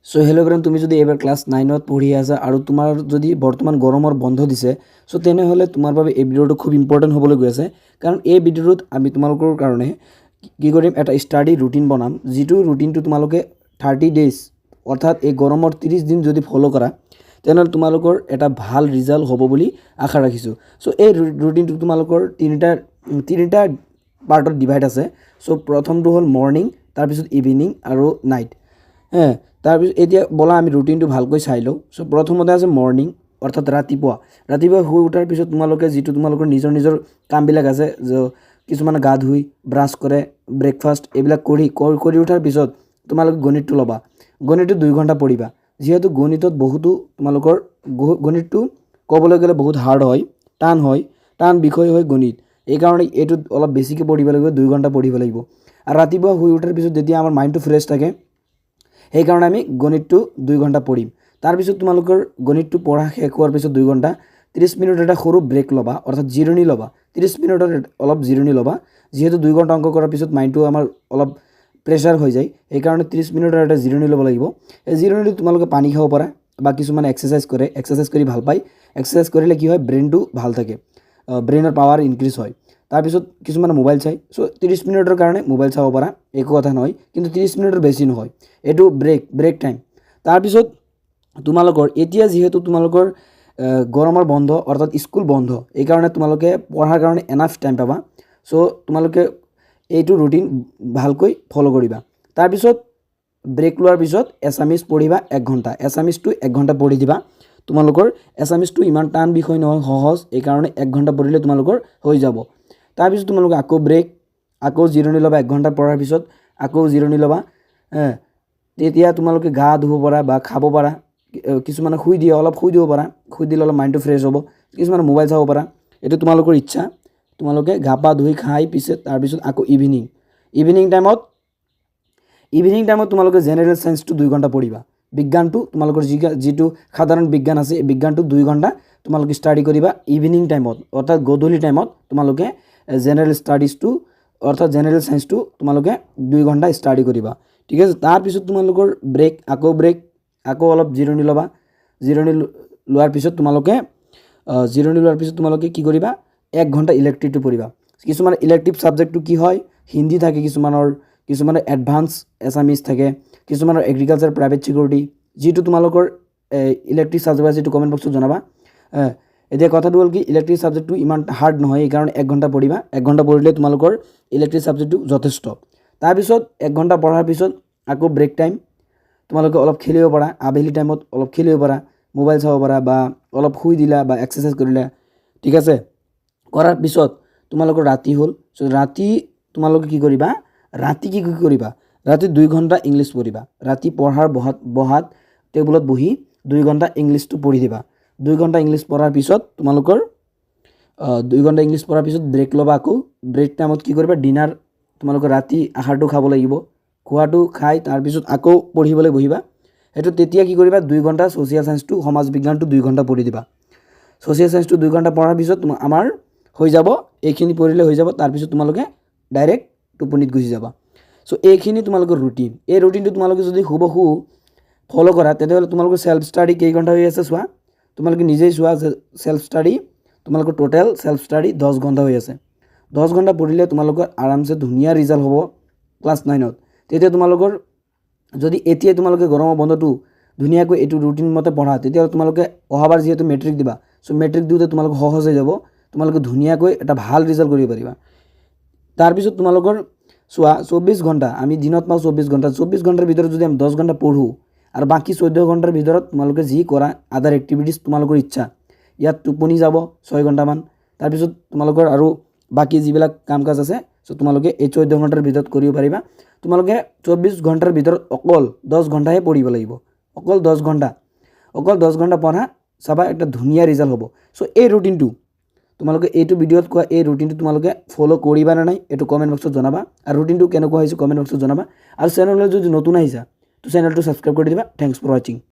So hello' friend, তুমি যদি এবাৰ ক্লাছ 9ত পঢ়ি আছা আৰু তোমাৰ যদি বৰ্তমান গৰমৰ বন্ধ দিছে, সো তেনেহ'লে তোমাৰ বাবে এই ভিডিঅ'টো খুব ইম্পৰ্টেণ্ট হ'বলৈ গৈ আছে। কাৰণ এই ভিডিঅ'টোত আমি তোমালোকৰ কাৰণে কি কৰিম, এটা ষ্টাডি ৰুটিন বনাম, যিটো ৰুটিনটো তোমালোকে 30 ডেইজ অৰ্থাৎ এই গৰমৰ 30 দিন যদি ফ'ল' কৰা, তেনেহ'লে তোমালোকৰ এটা ভাল ৰিজাল্ট হ'ব বুলি আশা ৰাখিছোঁ। সো এই ৰুটিনটো তোমালোকৰ তিনিটা পাৰ্টত ডিভাইড আছে। সো প্ৰথমটো হ'ল মৰ্ণিং, তাৰপিছত ইভিনিং আৰু নাইট। তাৰপিছত এতিয়া ব'লা আমি ৰুটিনটো ভালকৈ চাই লওঁ। সো প্ৰথমতে আছে মৰ্ণিং, অৰ্থাৎ ৰাতিপুৱা শুই উঠাৰ পিছত তোমালোকে যিটো তোমালোকৰ নিজৰ কামবিলাক আছে, কিছুমানে গা ধুই ব্ৰাছ কৰে, ব্ৰেকফাষ্ট এইবিলাক কৰি উঠাৰ পিছত তোমালোকে গণিতটো ল'বা। গণিতটো 2 ঘণ্টা পঢ়িবা, যিহেতু গণিতত বহুতো তোমালোকৰ গণিতটো ক'বলৈ গ'লে বহুত হাৰ্ড হয়, টান বিষয় হয় গণিত। এইকাৰণে এইটোত অলপ বেছিকৈ পঢ়িব লাগিব, 2 ঘণ্টা পঢ়িব লাগিব। আৰু ৰাতিপুৱা শুই উঠাৰ পিছত যেতিয়া আমাৰ মাইণ্ডটো ফ্ৰেছ থাকে, সেইকাৰণে আমি গণিতটো 2 ঘণ্টা পঢ়িম। তাৰপিছত তোমালোকৰ গণিতটো পঢ়া শেষ হোৱাৰ পিছত 2 ঘণ্টা 30 মিনিট এটা সৰু ব্ৰেক ল'বা, অৰ্থাৎ জিৰণি ল'বা। 30 মিনিটৰ অলপ জিৰণি ল'বা, যিহেতু 2 ঘণ্টা অংক কৰাৰ পিছত মাইণ্ডটো আমাৰ অলপ প্ৰেছাৰ হৈ যায়, সেইকাৰণে 30 মিনিটৰ এটা জিৰণি ল'ব লাগিব। এই জিৰণিটো তোমালোকে পানী খাব পাৰা বা কিছুমানে এক্সাৰচাইজ কৰে, এক্সাৰচাইজ কৰি ভাল পায়। এক্সাৰচাইজ কৰিলে কি হয়, ব্ৰেইনটো ভাল থাকে, ব্ৰেইনৰ পাৱাৰ ইনক্ৰিজ হয়। তাৰপিছত কিছুমানে মোবাইল চাই, সো 30 মিনিটৰ কাৰণে মোবাইল চাব পাৰা, একো কথা নহয়, কিন্তু 30 মিনিটৰ বেছি নহয়, এইটো ব্ৰেক টাইম। তাৰপিছত তোমালোকৰ এতিয়া যিহেতু তোমালোকৰ গৰমৰ বন্ধ অৰ্থাৎ স্কুল বন্ধ, এইকাৰণে তোমালোকে পঢ়াৰ কাৰণে এনাফ টাইম পাবা। সো তোমালোকে এইটো ৰুটিন ভালকৈ ফ'ল' কৰিবা। তাৰপিছত ব্ৰেক লোৱাৰ পিছত এছামিজ পঢ়িবা 1 ঘণ্টা, এছামিজটো 1 ঘণ্টা পঢ়ি দিবা। তোমালোকৰ এছামিজটো ইমান টান বিষয় নহয়, সহজ, এইকাৰণে 1 ঘণ্টা পঢ়িলে তোমালোকৰ হৈ যাব। তাৰপিছত তোমালোকে আকৌ জিৰণি ল'বা, 1 ঘণ্টা পঢ়াৰ পিছত আকৌ জিৰণি ল'বা। তেতিয়া তোমালোকে গা ধুব পাৰা বা খাব পাৰা, কিছুমানে শুই দিব পাৰা, শুই দিলে অলপ মাইণ্ডটো ফ্ৰেছ হ'ব। কিছুমানে মোবাইল চাব পাৰা, এইটো তোমালোকৰ ইচ্ছা। তোমালোকে গা পা ধুই খাই তাৰপিছত আকৌ ইভিনিং টাইমত তোমালোকে জেনেৰেল ছায়েন্সটো 2 ঘণ্টা পঢ়িবা। বিজ্ঞানটো তোমালোকৰ যিটো সাধাৰণ বিজ্ঞান আছে, এই বিজ্ঞানটো 2 ঘণ্টা তোমালোকে ষ্টাডি কৰিবা। ইভিনিং টাইমত অৰ্থাৎ গধূলি টাইমত তোমালোকে জেনেৰেল ছায়েন্সটো তোমালোকে 2 ঘণ্টা ষ্টাডি কৰিবা, ঠিক আছে। তাৰপিছত তোমালোকৰ আকৌ অলপ জিৰণি ল'বা। জিৰণি লোৱাৰ পিছত তোমালোকে কি কৰিবা, 1 ঘণ্টা ইলেক্টিভটো পঢ়িবা। কিছুমান ইলেক্টিভ ছাবজেক্টটো কি হয়, হিন্দী থাকে, কিছুমানৰ এডভান্স এছামিজ থাকে, কিছুমানৰ এগ্ৰিকালচাৰ, প্ৰাইভেট ছিকিউৰিটি। যিটো তোমালোকৰ ইলেক্টিভ ছাবজেক্ট আছে, যিটো কমেণ্ট বক্সত জনাবা। এতিয়া কথাটো হ'ল কি, ইলেক্টিভ ছাবজেক্টটো ইমান হাৰ্ড নহয়, এইকাৰণে 1 ঘণ্টা পঢ়িবা। 1 ঘণ্টা পঢ়িলে তোমালোকৰ ইলেক্টিভ ছাবজেক্টটো যথেষ্ট। তাৰপিছত 1 ঘণ্টা পঢ়াৰ পিছত আকৌ ব্ৰেক টাইম, তোমালোকে অলপ খেলিব পাৰা, আবেলি টাইমত অলপ খেলিব পাৰা, মোবাইল চাব পাৰা বা অলপ শুই দিলা বা এক্সাৰচাইজ কৰিলা, ঠিক আছে। কৰাৰ পিছত তোমালোকৰ ৰাতি হ'ল। চ' ৰাতি তোমালোকে কি কৰিবা, ৰাতি 2 ঘণ্টা ইংলিছ পঢ়িবা। ৰাতি পঢ়াৰ বহাত টেবুলত বহি 2 ঘণ্টা ইংলিছটো পঢ়ি দিবা। 2 ঘণ্টা ইংলিছ পঢ়াৰ পিছত তোমালোকৰ 2 ঘণ্টা ইংলিছ পঢ়াৰ পিছত ব্ৰেক ল'বা। আকৌ ব্ৰেক টাইমত কি কৰিবা, ডিনাৰ, তোমালোকৰ ৰাতি আহাৰটো খাব লাগিব। খোৱাটো খাই তাৰপিছত আকৌ পঢ়িবলৈ বহিবা। তেতিয়া কি কৰিবা, 2 ঘণ্টা ছ'চিয়েল ছায়েন্সটো, সমাজ বিজ্ঞানটো 2 ঘণ্টা পঢ়ি দিবা। ছ'চিয়েল ছায়েন্সটো 2 ঘণ্টা পঢ়াৰ পিছত আমাৰ হৈ যাব, এইখিনি পঢ়িলে হৈ যাব। তাৰপিছত তোমালোকে ডাইৰেক্ট টোপনিত গুচি যাবা। চ' এইখিনি তোমালোকৰ ৰুটিন। এই ৰুটিনটো তোমালোকে যদি হুবহু ফ'ল' কৰা, তেতিয়াহ'লে তোমালোকৰ ছেল্ফ ষ্টাডি কেই ঘণ্টা হৈ আছে চোৱা। তোমালোকে নিজেই চোৱা, ছেল্ফ ষ্টাডি তোমালোকৰ টোটেল ছেল্ফ ষ্টাডি 10 ঘণ্টা হৈ আছে। 10 ঘণ্টা পঢ়িলে তোমালোকৰ আৰামছে ধুনীয়া ৰিজাল্ট হ'ব ক্লাছ 9ত। তেতিয়া তোমালোকৰ যদি এতিয়াই তোমালোকে গৰমৰ বন্ধটো ধুনীয়াকৈ এইটো ৰুটিন মতে পঢ়া, তেতিয়াহ'লে তোমালোকে অহাবাৰ যিহেতু মেট্ৰিক দিবা, চ' মেট্ৰিক দিওঁতে তোমালোকৰ সহজ হৈ যাব, তোমালোকে ধুনীয়াকৈ এটা ভাল ৰিজাল্ট কৰিব পাৰিবা। তাৰপিছত তোমালোকৰ চোৱা, 24 ঘণ্টা আমি দিনত পাওঁ, 24 ঘণ্টা। 24 ঘণ্টাৰ ভিতৰত যদি আমি 10 ঘণ্টা পঢ়োঁ আৰু বাকী 14 ঘণ্টাৰ ভিতৰত তোমালোকে যি কৰা আদাৰ এক্টিভিটিছ তোমালোকৰ ইচ্ছা, ইয়াত টোপনি যাব 6 ঘণ্টামান। তাৰপিছত তোমালোকৰ আৰু বাকী যিবিলাক কাম কাজ আছে, চ' তোমালোকে এই 14 ঘণ্টাৰ ভিতৰত কৰিব পাৰিবা। তোমালোকে 24 ঘণ্টাৰ ভিতৰত অকল 10 ঘণ্টাহে পঢ়িব লাগিব, অকল 10 ঘণ্টা পঢ়া, চাবা একটা ধুনীয়া ৰিজাল্ট হ'ব। চ' এই ৰুটিনটো তোমালোকে এইটো ভিডিঅ'ত কোৱা এই ৰুটিনটো তোমালোকে ফ'ল' কৰিবা নে নাই, এইটো কমেণ্ট বক্সত জনাবা। আৰু ৰুটিনটো কেনেকুৱা হৈছে কমেণ্ট বক্সত জনাবা। আৰু চেনেললৈ যদি নতুন আহিছা, তো চেনেলটো ছাবস্ক্ৰাইব কৰি দিবা। থেংকছ ফৰ ৱাচিং।